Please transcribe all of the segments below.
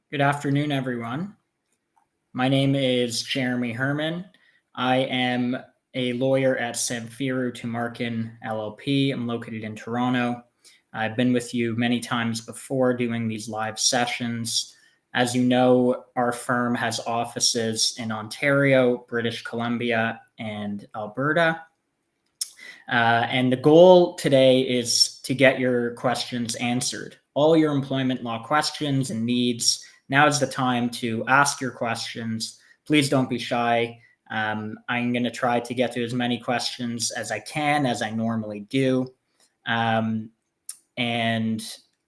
Good afternoon, everyone. My name is Jeremy Herman. I am a lawyer at Samfiru, Tumarkin, LLP. I'm located in Toronto. I've been with you many times before doing these live sessions. As you know, our firm has offices in Ontario, British Columbia, and Alberta. And the goal today is to get your questions answered. All your employment law questions and needs. Now is the time to ask your questions. Please don't be shy. I'm going to try to get to as many questions as I can, as I normally do. And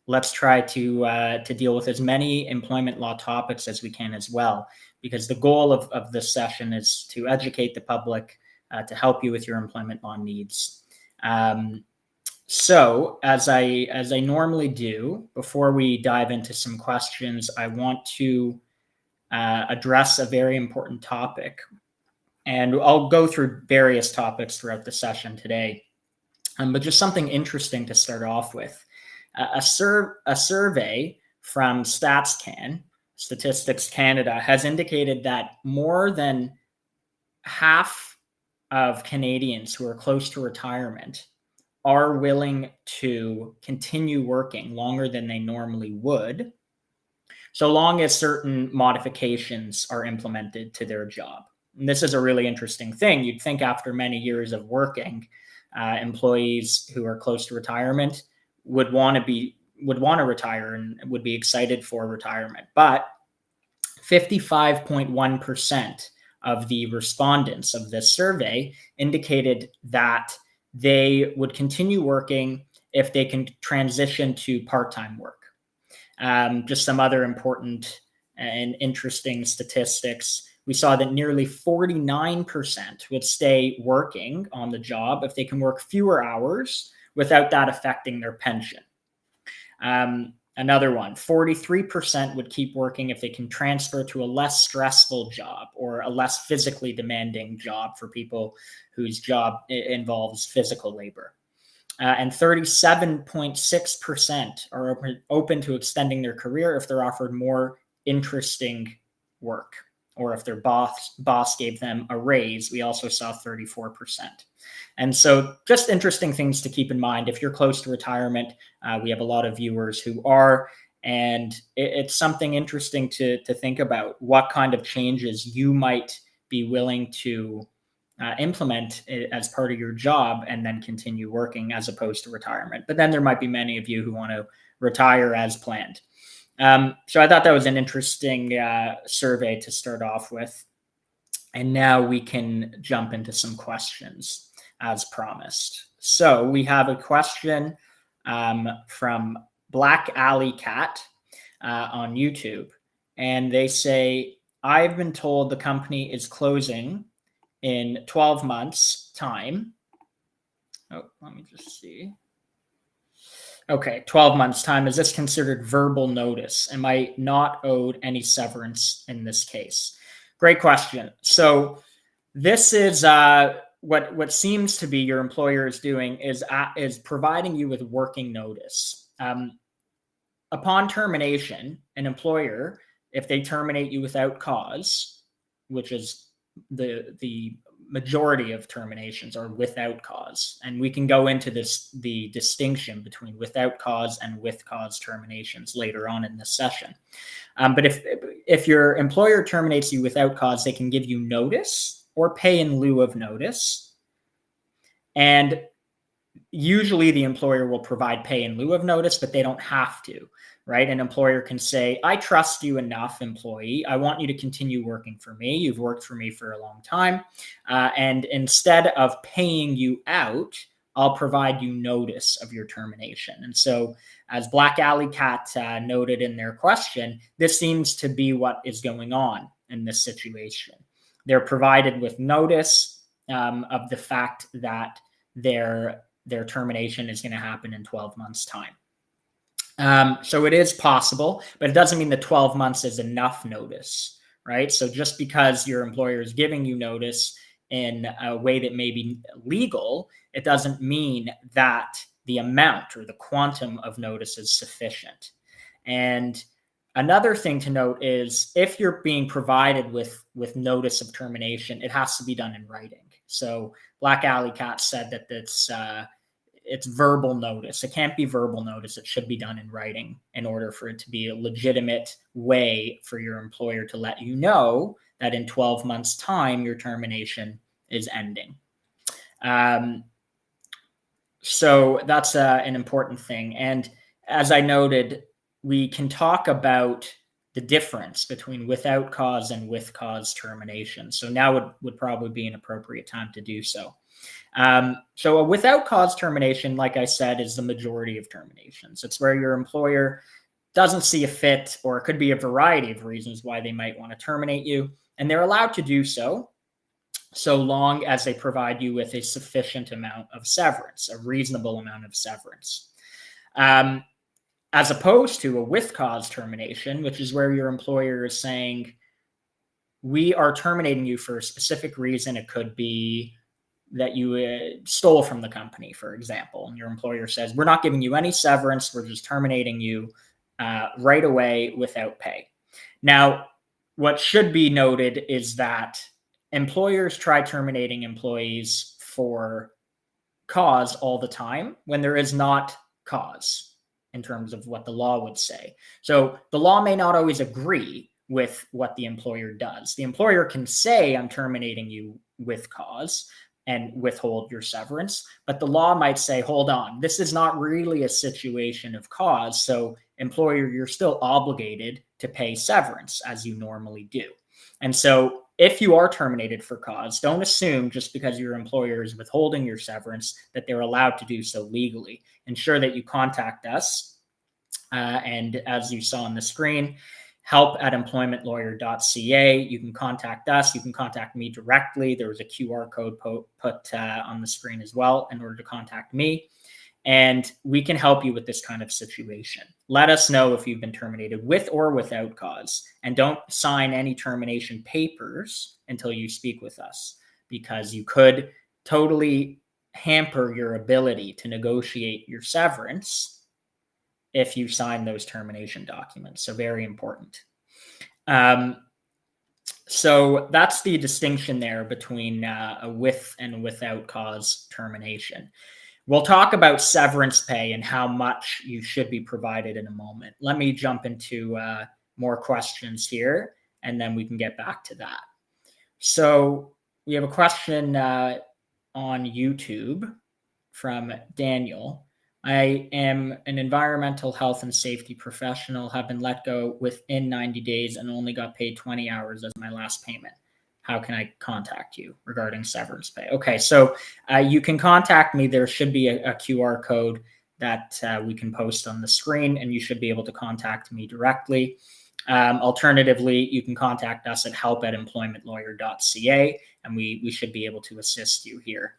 let's try to deal with as many employment law topics as we can as well, because the goal of this session is to educate the public, to help you with your employment law needs. So as I normally do, before we dive into some questions, I want to address a very important topic. And I'll go through various topics throughout the session today, but just something interesting to start off with. A survey from Statistics Canada, has indicated that more than half of Canadians who are close to retirement are willing to continue working longer than they normally would, so long as certain modifications are implemented to their job. And this is a really interesting thing. You'd think after many years of working, employees who are close to retirement would want to retire and would be excited for retirement. But 55.1% of the respondents of this survey indicated that they would continue working if they can transition to part-time work. Just some other important and interesting statistics. We saw that nearly 49% would stay working on the job if they can work fewer hours without that affecting their pension. Another one, 43% would keep working if they can transfer to a less stressful job or a less physically demanding job for people whose job involves physical labor. And 37.6% are open to extending their career if they're offered more interesting work, or if their boss gave them a raise. We also saw 34%. And so just interesting things to keep in mind. If you're close to retirement, we have a lot of viewers who are, and it's something interesting to think about what kind of changes you might be willing to implement as part of your job and then continue working as opposed to retirement. But then there might be many of you who want to retire as planned. So I thought that was an interesting survey to start off with. And now we can jump into some questions as promised. So we have a question from Black Alley Cat on YouTube. And they say, I've been told the company is closing in 12 months' time. Oh, let me just see. Okay, 12 months' time. Is this considered verbal notice? Am I not owed any severance in this case? Great question. So this is what seems to be your employer is doing is providing you with working notice. Upon termination, an employer, if they terminate you without cause, which is the majority of terminations are without cause. And we can go into the distinction between without cause and with cause terminations later on in this session. But if your employer terminates you without cause, they can give you notice or pay in lieu of notice. And usually the employer will provide pay in lieu of notice, but they don't have to, right? An employer can say, I trust you enough, employee. I want you to continue working for me. You've worked for me for a long time. And instead of paying you out, I'll provide you notice of your termination. And so as Black Alley Cat noted in their question, this seems to be what is going on in this situation. They're provided with notice of the fact that their termination is going to happen in 12 months' time. So it is possible, but it doesn't mean that 12 months is enough notice, right? So just because your employer is giving you notice in a way that may be legal, it doesn't mean that the amount or the quantum of notice is sufficient. And Another thing to note is if you're being provided with notice of termination, it has to be done in writing. So Black Alley Cat said that it's verbal notice. It can't be verbal notice. It should be done in writing in order for it to be a legitimate way for your employer to let you know that in 12 months' time, your termination is ending. So that's an important thing. And as I noted, we can talk about the difference between without cause and with cause termination. So now would probably be an appropriate time to do so. So a without cause termination, like I said, is the majority of terminations. It's where your employer doesn't see a fit, or it could be a variety of reasons why they might want to terminate you, and they're allowed to do so long as they provide you with a sufficient amount of severance, a reasonable amount of severance. As opposed to a with cause termination, which is where your employer is saying, we are terminating you for a specific reason. It could be that you stole from the company, for example, and your employer says, we're not giving you any severance. We're just terminating you right away without pay. Now, what should be noted is that employers try terminating employees for cause all the time when there is not cause in terms of what the law would say. So the law may not always agree with what the employer does. The employer can say, I'm terminating you with cause and withhold your severance, but the law might say, hold on, this is not really a situation of cause. So employer, you're still obligated to pay severance as you normally do. And so if you are terminated for cause, don't assume just because your employer is withholding your severance that they're allowed to do so legally. Ensure that you contact us. And as you saw on the screen, help@employmentlawyer.ca. You can contact us. You can contact me directly. There was a QR code put on the screen as well in order to contact me. And we can help you with this kind of situation. Let us know if you've been terminated with or without cause. And don't sign any termination papers until you speak with us, because you could totally hamper your ability to negotiate your severance if you sign those termination documents. So very important. So that's the distinction there between a with and without cause termination. We'll talk about severance pay and how much you should be provided in a moment. Let me jump into more questions here, and then we can get back to that. So we have a question on YouTube from Daniel. I am an environmental health and safety professional, have been let go within 90 days and only got paid 20 hours as my last payment. How can I contact you regarding severance pay? Okay, so you can contact me. There should be a QR code that we can post on the screen, and you should be able to contact me directly. Alternatively, you can contact us at help@employmentlawyer.ca, and we should be able to assist you here.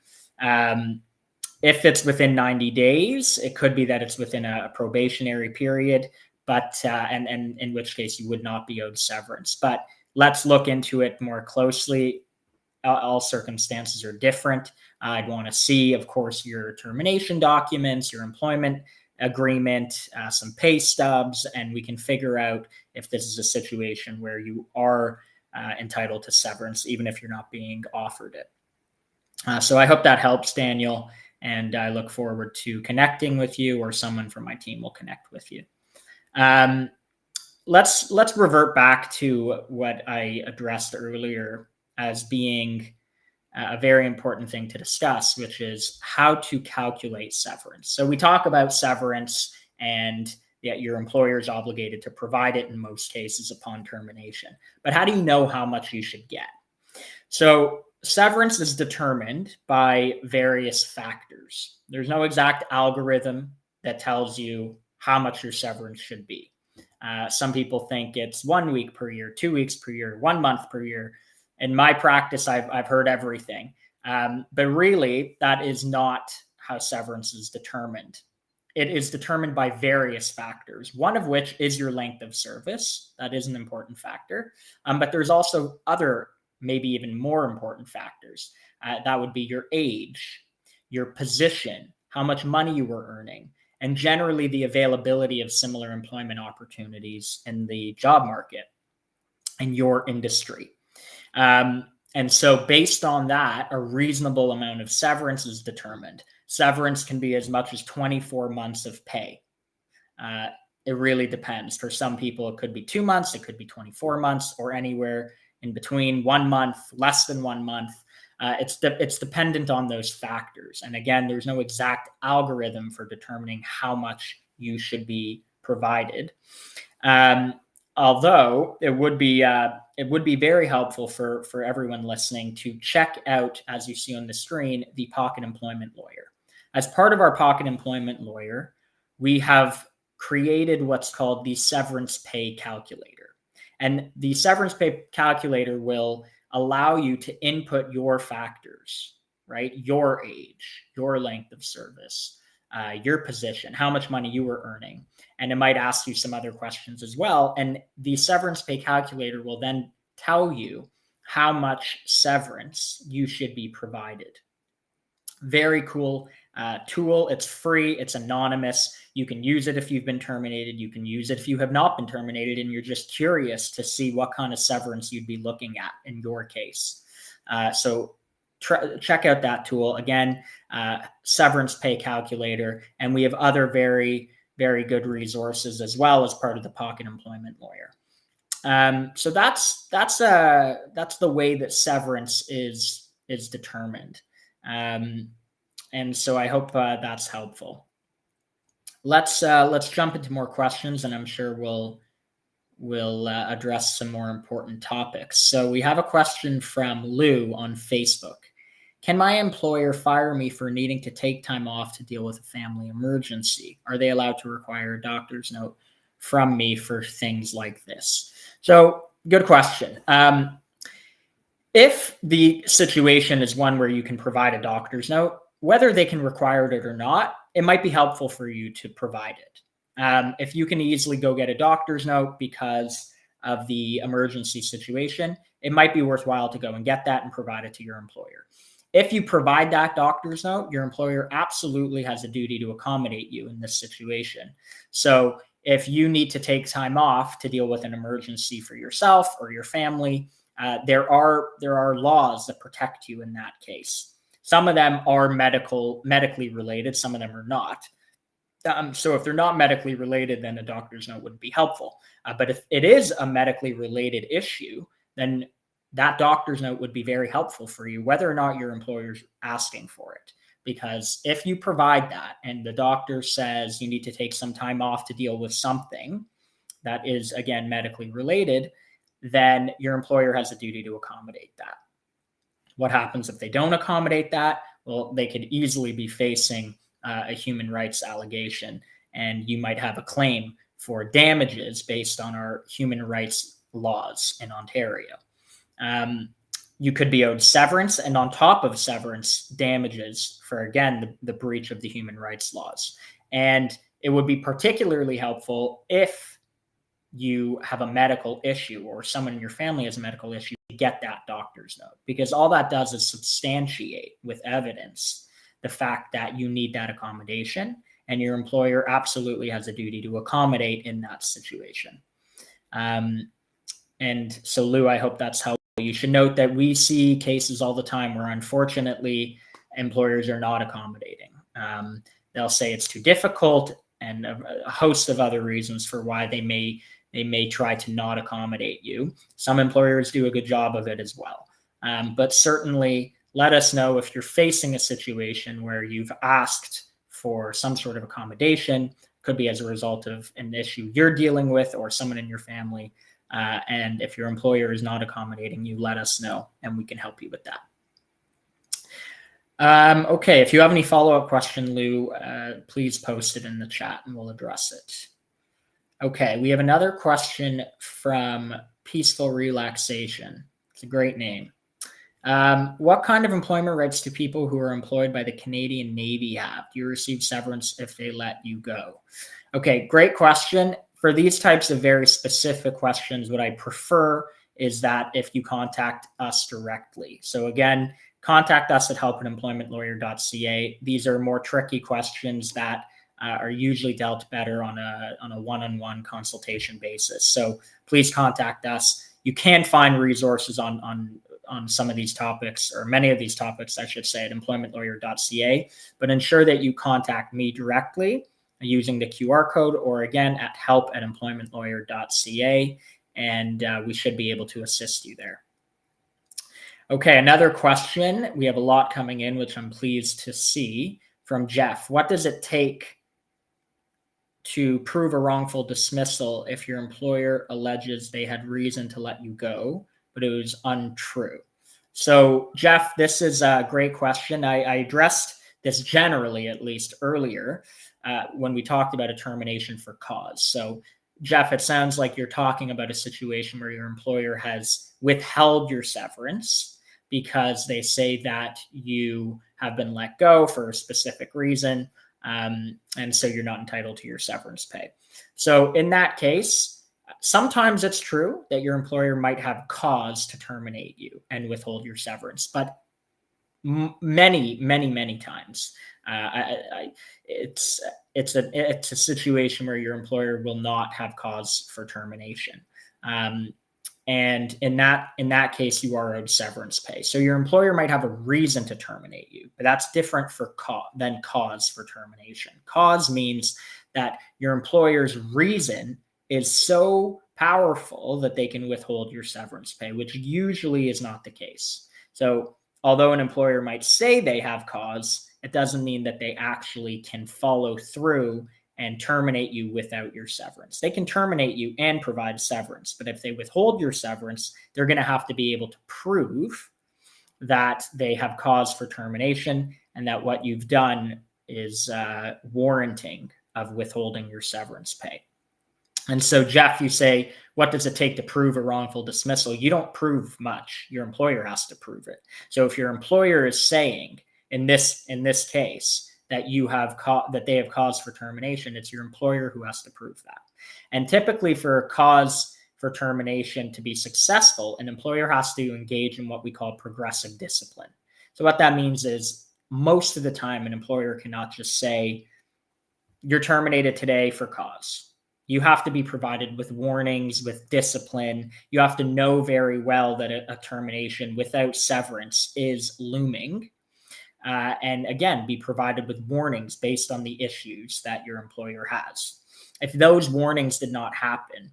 If it's within 90 days, it could be that it's within a probationary period, but and in which case you would not be owed severance. But let's look into it more closely. All circumstances are different. I'd want to see, of course, your termination documents, your employment agreement, some pay stubs, and we can figure out if this is a situation where you are entitled to severance, even if you're not being offered it. So I hope that helps, Daniel, and I look forward to connecting with you, or someone from my team will connect with you. Let's revert back to what I addressed earlier as being a very important thing to discuss, which is how to calculate severance. So we talk about severance, and that your employer is obligated to provide it in most cases upon termination. But how do you know how much you should get? So severance is determined by various factors. There's no exact algorithm that tells you how much your severance should be. Some people think it's 1 week per year, 2 weeks per year, 1 month per year. In my practice, I've heard everything. But really, that is not how severance is determined. It is determined by various factors, one of which is your length of service. That is an important factor. But there's also other, maybe even more important factors. That would be your age, your position, how much money you were earning, and generally the availability of similar employment opportunities in the job market in your industry. And so based on that, a reasonable amount of severance is determined. Severance can be as much as 24 months of pay. It really depends. For some people, it could be 2 months, it could be 24 months, or anywhere in between, 1 month, less than 1 month. It's dependent on those factors. And again, there's no exact algorithm for determining how much you should be provided. Although it would be very helpful for everyone listening to check out, as you see on the screen, the Pocket Employment Lawyer. As part of our Pocket Employment Lawyer, we have created what's called the Severance Pay Calculator. And the Severance Pay Calculator will allow you to input your factors, right? Your age, your length of service, your position, how much money you were earning. And it might ask you some other questions as well. And the Severance Pay Calculator will then tell you how much severance you should be provided. Very cool tool. It's free. It's anonymous. You can use it if you've been terminated. You can use it if you have not been terminated and you're just curious to see what kind of severance you'd be looking at in your case. So check out that tool. Again, Severance Pay Calculator. And we have other very, very good resources as well as part of the Pocket Employment Lawyer. So that's the way that severance is determined. And so I hope that's helpful. Let's jump into more questions, and I'm sure we'll address some more important topics. So we have a question from Lou on Facebook. Can my employer fire me for needing to take time off to deal with a family emergency? Are they allowed to require a doctor's note from me for things like this? So good question. If the situation is one where you can provide a doctor's note, whether they can require it or not, it might be helpful for you to provide it. If you can easily go get a doctor's note because of the emergency situation, it might be worthwhile to go and get that and provide it to your employer. If you provide that doctor's note, your employer absolutely has a duty to accommodate you in this situation. So if you need to take time off to deal with an emergency for yourself or your family, there are laws that protect you in that case. Some of them are medically related. Some of them are not. So if they're not medically related, then a doctor's note wouldn't be helpful. But if it is a medically related issue, then that doctor's note would be very helpful for you, whether or not your employer's asking for it. Because if you provide that and the doctor says you need to take some time off to deal with something that is, again, medically related, then your employer has a duty to accommodate that. What happens if they don't accommodate that? Well, they could easily be facing a human rights allegation, and you might have a claim for damages based on our human rights laws in Ontario. You could be owed severance, and on top of severance, damages for, again, the breach of the human rights laws. And it would be particularly helpful if you have a medical issue or someone in your family has a medical issue to get that doctor's note, because all that does is substantiate with evidence the fact that you need that accommodation, and your employer absolutely has a duty to accommodate in that situation. And so, Lou, I hope that's helpful. You should note that we see cases all the time where, unfortunately, employers are not accommodating. They'll say it's too difficult, and a host of other reasons for why they may try to not accommodate you. Some employers do a good job of it as well. But certainly let us know if you're facing a situation where you've asked for some sort of accommodation. Could be as a result of an issue you're dealing with or someone in your family. And if your employer is not accommodating you, let us know and we can help you with that. Okay, if you have any follow-up question, Lou, please post it in the chat and we'll address it. Okay, we have another question from Peaceful Relaxation. It's a great name. What kind of employment rights do people who are employed by the Canadian Navy have? Do you receive severance if they let you go? Okay, great question. For these types of very specific questions, what I prefer is that if you contact us directly. So again, contact us at help@employmentlawyer.ca. These are more tricky questions that are usually dealt better on a one-on-one consultation basis. So please contact us. You can find resources on some of these topics, or many of these topics, I should say, at employmentlawyer.ca, but ensure that you contact me directly using the QR code, or again at help@employmentlawyer.ca, and we should be able to assist you there. Okay, another question. We have a lot coming in, which I'm pleased to see, from Jeff. What does it take to prove a wrongful dismissal if your employer alleges they had reason to let you go, but it was untrue? So, Jeff, this is a great question. I addressed this generally, at least earlier, when we talked about a termination for cause. So, Jeff, it sounds like you're talking about a situation where your employer has withheld your severance because they say that you have been let go for a specific reason, and so you're not entitled to your severance pay. So in that case, sometimes it's true that your employer might have cause to terminate you and withhold your severance, but many times it's a situation where your employer will not have cause for termination. And in that case, you are owed severance pay. So your employer might have a reason to terminate you, but that's different than cause for termination. Cause means that your employer's reason is so powerful that they can withhold your severance pay, which usually is not the case. So although an employer might say they have cause, it doesn't mean that they actually can follow through and terminate you without your severance. They can terminate you and provide severance, but if they withhold your severance, they're going to have to be able to prove that they have cause for termination and that what you've done is warranting of withholding your severance pay. And so, Jeff, you say, what does it take to prove a wrongful dismissal? You don't prove much. Your employer has to prove it. So if your employer is saying in this case that that they have cause for termination, it's your employer who has to prove that. And typically for a cause for termination to be successful, an employer has to engage in what we call progressive discipline. So what that means is most of the time an employer cannot just say, you're terminated today for cause. You have to be provided with warnings, with discipline. You have to know very well that a termination without severance is looming. And again, be provided with warnings based on the issues that your employer has. If those warnings did not happen,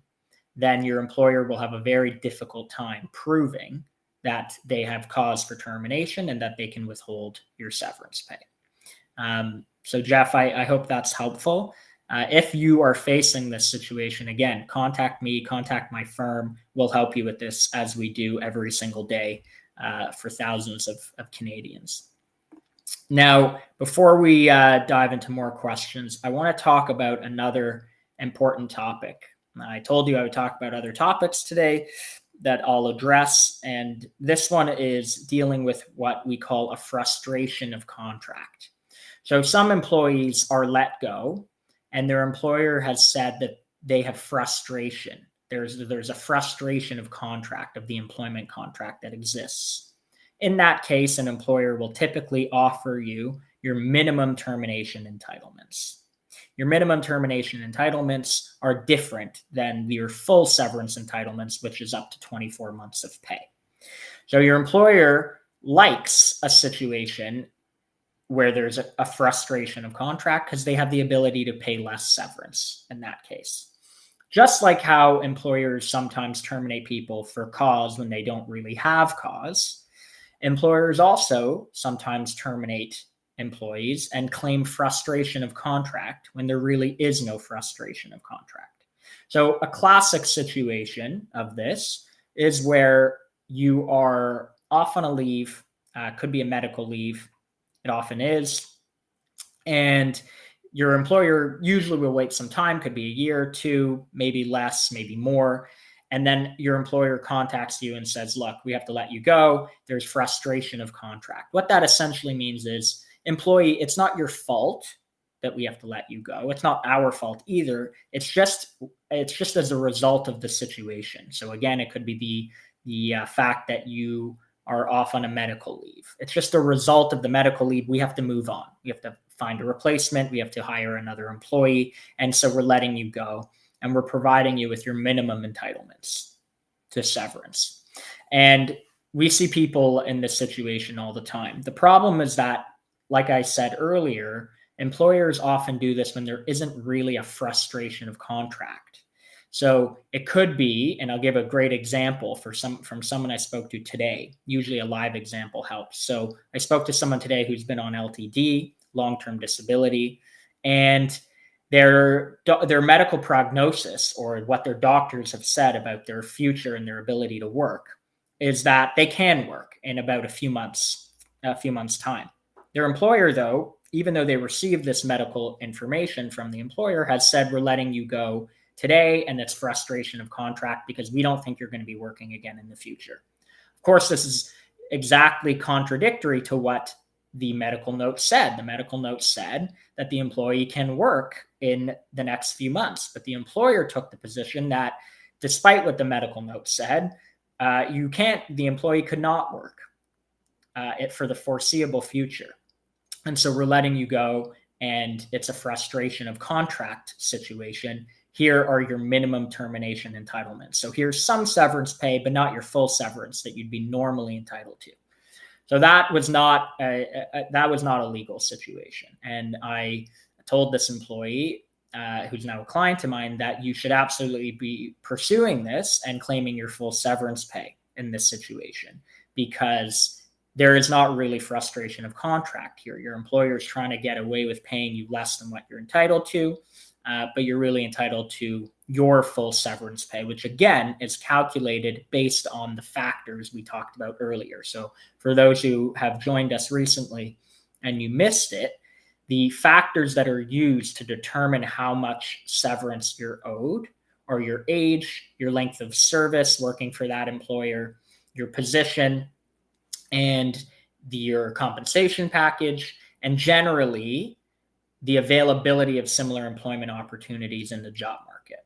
then your employer will have a very difficult time proving that they have cause for termination and that they can withhold your severance pay. So Jeff, I hope that's helpful. If you are facing this situation, again, contact me, contact my firm. We'll help you with this, as we do every single day for thousands of Canadians. Now, before we dive into more questions, I want to talk about another important topic. I told you I would talk about other topics today that I'll address, and this one is dealing with what we call a frustration of contract. So some employees are let go, and their employer has said that they have frustration. There's a frustration of contract, of the employment contract that exists. In that case, an employer will typically offer you your minimum termination entitlements. Your minimum termination entitlements are different than your full severance entitlements, which is up to 24 months of pay. So your employer likes a situation where there's a frustration of contract because they have the ability to pay less severance in that case. Just like how employers sometimes terminate people for cause when they don't really have cause, employers also sometimes terminate employees and claim frustration of contract when there really is no frustration of contract. So a classic situation of this is where you are off on a leave, could be a medical leave, it often is, and your employer usually will wait some time, could be a year or two, maybe less, maybe more. And then your employer contacts you and says, look, we have to let you go. There's frustration of contract. What that essentially means is, employee, it's not your fault that we have to let you go. It's not our fault either. It's just as a result of the situation. So again, it could be the fact that you are off on a medical leave. It's just a result of the medical leave. We have to move on. We have to find a replacement. We have to hire another employee. And so we're letting you go, and we're providing you with your minimum entitlements to severance. And we see people in this situation all the time. The problem is that, like I said earlier, employers often do this when there isn't really a frustration of contract. So it could be, and I'll give a great example from someone I spoke to today. Usually a live example helps. So I spoke to someone today who's been on LTD, long-term disability, and their medical prognosis, or what their doctors have said about their future and their ability to work, is that they can work in about a few months time. Their employer, though, even though they received this medical information from the employer, has said, we're letting you go today, and it's frustration of contract because we don't think you're going to be working again in the future. Of course, this is exactly contradictory to what the medical note said. The medical note said that the employee can work in the next few months, but the employer took the position that despite what the medical note said, the employee could not work for the foreseeable future. And so we're letting you go, and it's a frustration of contract situation. Here are your minimum termination entitlements. So here's some severance pay, but not your full severance that you'd be normally entitled to. So that was not a legal situation. And I told this employee, who's now a client of mine, that you should absolutely be pursuing this and claiming your full severance pay in this situation, because there is not really frustration of contract here. Your employer is trying to get away with paying you less than what you're entitled to, but you're really entitled to your full severance pay, which again is calculated based on the factors we talked about earlier. So for those who have joined us recently and you missed it, the factors that are used to determine how much severance you're owed are your age, your length of service working for that employer, your position, and your compensation package, and generally the availability of similar employment opportunities in the job market.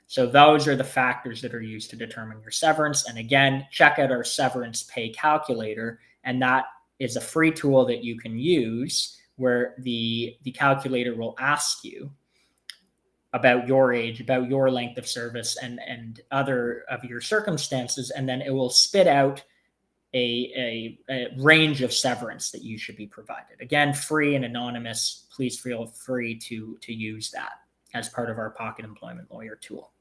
So those are the factors that are used to determine your severance. And again, check out our severance pay calculator, and that is a free tool that you can use where the calculator will ask you about your age, about your length of service, and other of your circumstances, and then it will spit out a range of severance that you should be provided. Again, free and anonymous. Please feel free to use that as part of our Pocket Employment Lawyer tool.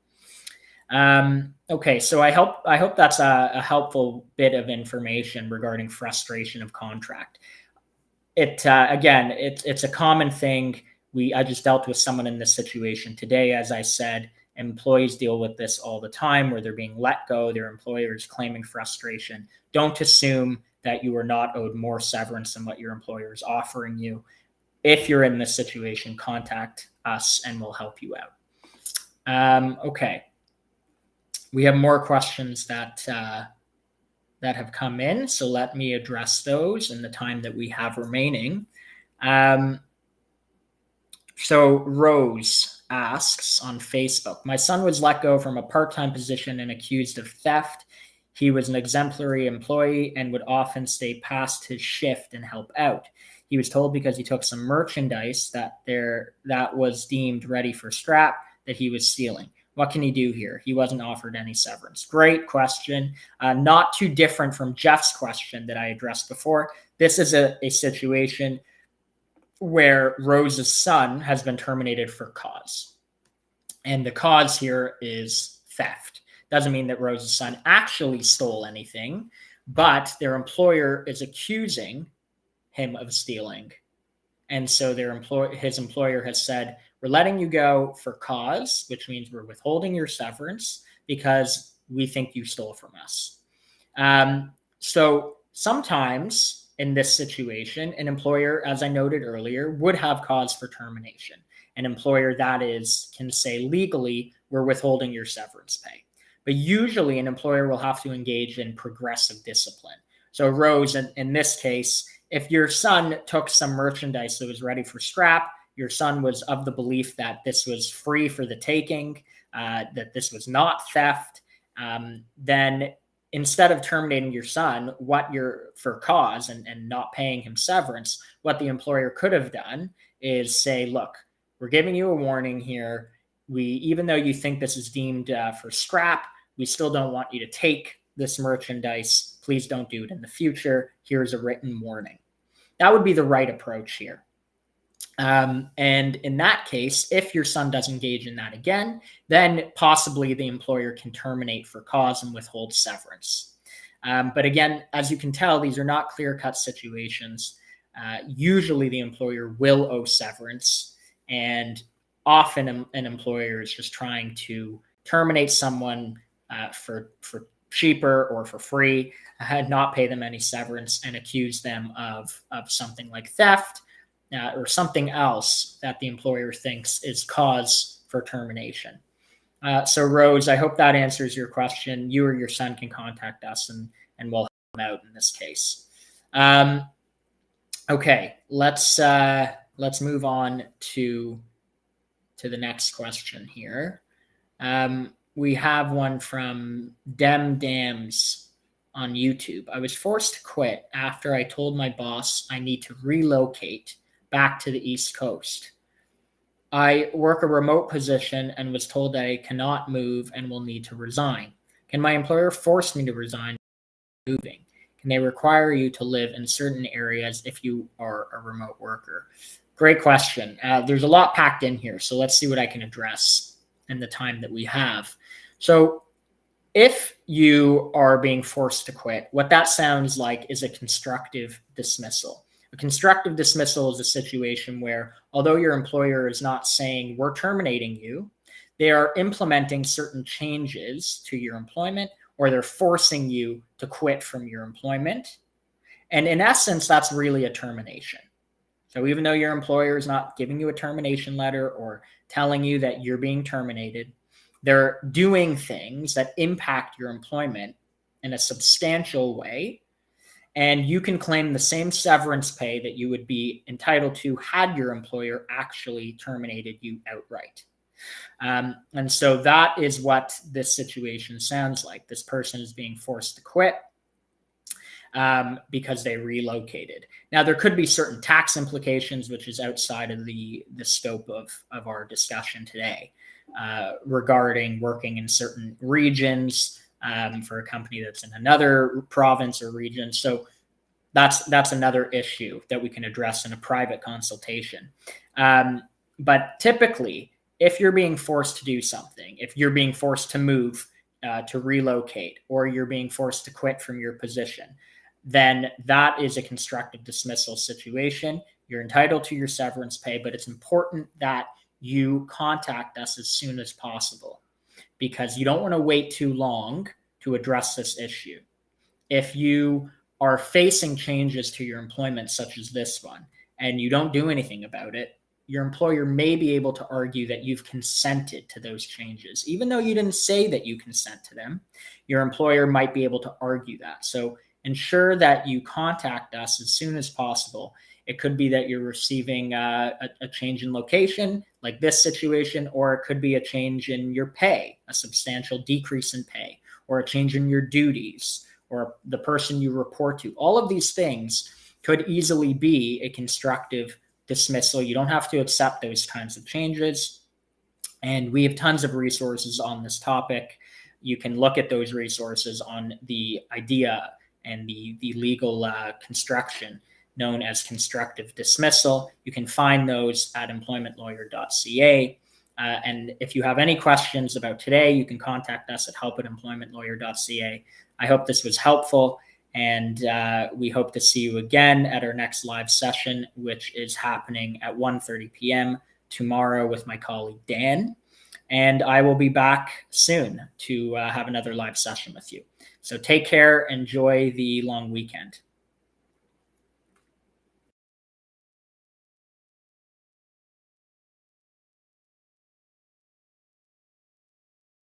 Okay, so I hope that's a helpful bit of information regarding frustration of contract. It's a common thing. I just dealt with someone in this situation today. As I said, employees deal with this all the time, where they're being let go, their employer is claiming frustration. Don't assume that you are not owed more severance than what your employer is offering you. If you're in this situation, contact us and we'll help you out. Okay. We have more questions that have come in, so let me address those in the time that we have remaining. So Rose asks on Facebook, my son was let go from a part-time position and accused of theft. He was an exemplary employee and would often stay past his shift and help out. He was told because he took some merchandise that was deemed ready for scrap that he was stealing. What can he do here? He wasn't offered any severance. Great question. Not too different from Jeff's question that I addressed before. This is a situation where Rose's son has been terminated for cause. And the cause here is theft. Doesn't mean that Rose's son actually stole anything, but their employer is accusing him of stealing. And so his employer has said, we're letting you go for cause, which means we're withholding your severance because we think you stole from us. So sometimes in this situation, an employer, as I noted earlier, would have cause for termination. An employer, that is, can say legally, we're withholding your severance pay. But usually an employer will have to engage in progressive discipline. So Rose, in this case, if your son took some merchandise that was ready for scrap, your son was of the belief that this was free for the taking, that this was not theft, then instead of terminating your son, for cause and not paying him severance, what the employer could have done is say, look, we're giving you a warning here. Even though you think this is deemed for scrap, we still don't want you to take this merchandise. Please don't do it in the future. Here's a written warning. That would be the right approach here. And in that case, if your son does engage in that again, then possibly the employer can terminate for cause and withhold severance. But again, as you can tell, these are not clear-cut situations. Usually the employer will owe severance, and often an employer is just trying to terminate someone for cheaper or for free, not pay them any severance, and accuse them of something like theft, or something else that the employer thinks is cause for termination. So Rose, I hope that answers your question. You or your son can contact us and we'll help them out in this case. Okay, let's move on to the next question here. We have one from Dams on YouTube. I was forced to quit after I told my boss I need to relocate back to the East Coast. I work a remote position and was told that I cannot move and will need to resign. Can my employer force me to resign moving? Can they require you to live in certain areas if you are a remote worker? Great question. There's a lot packed in here, so let's see what I can address in the time that we have. So if you are being forced to quit, what that sounds like is a constructive dismissal. A constructive dismissal is a situation where, although your employer is not saying we're terminating you, they are implementing certain changes to your employment, or they're forcing you to quit from your employment. And in essence, that's really a termination. So even though your employer is not giving you a termination letter or telling you that you're being terminated, they're doing things that impact your employment in a substantial way. And you can claim the same severance pay that you would be entitled to had your employer actually terminated you outright. And so that is what this situation sounds like. This person is being forced to quit because they relocated. Now, there could be certain tax implications, which is outside of the scope of our discussion today, regarding working in certain regions, for a company that's in another province or region. So that's another issue that we can address in a private consultation. But typically, if you're being forced to do something, if you're being forced to move, to relocate, or you're being forced to quit from your position, then that is a constructive dismissal situation. You're entitled to your severance pay, but it's important that you contact us as soon as possible, because you don't want to wait too long to address this issue. If you are facing changes to your employment, such as this one, and you don't do anything about it, your employer may be able to argue that you've consented to those changes. Even though you didn't say that you consent to them, your employer might be able to argue that. So ensure that you contact us as soon as possible. It could be that you're receiving a change in location, like this situation, or it could be a change in your pay, a substantial decrease in pay, or a change in your duties, or the person you report to. All of these things could easily be a constructive dismissal. You don't have to accept those kinds of changes. And we have tons of resources on this topic. You can look at those resources on the idea and the legal construction known as constructive dismissal. You can find those at employmentlawyer.ca. And if you have any questions about today, you can contact us at help@employmentlawyer.ca. I hope this was helpful, and we hope to see you again at our next live session, which is happening at 1:30 p.m. tomorrow with my colleague Dan. And I will be back soon to have another live session with you. So take care. Enjoy the long weekend.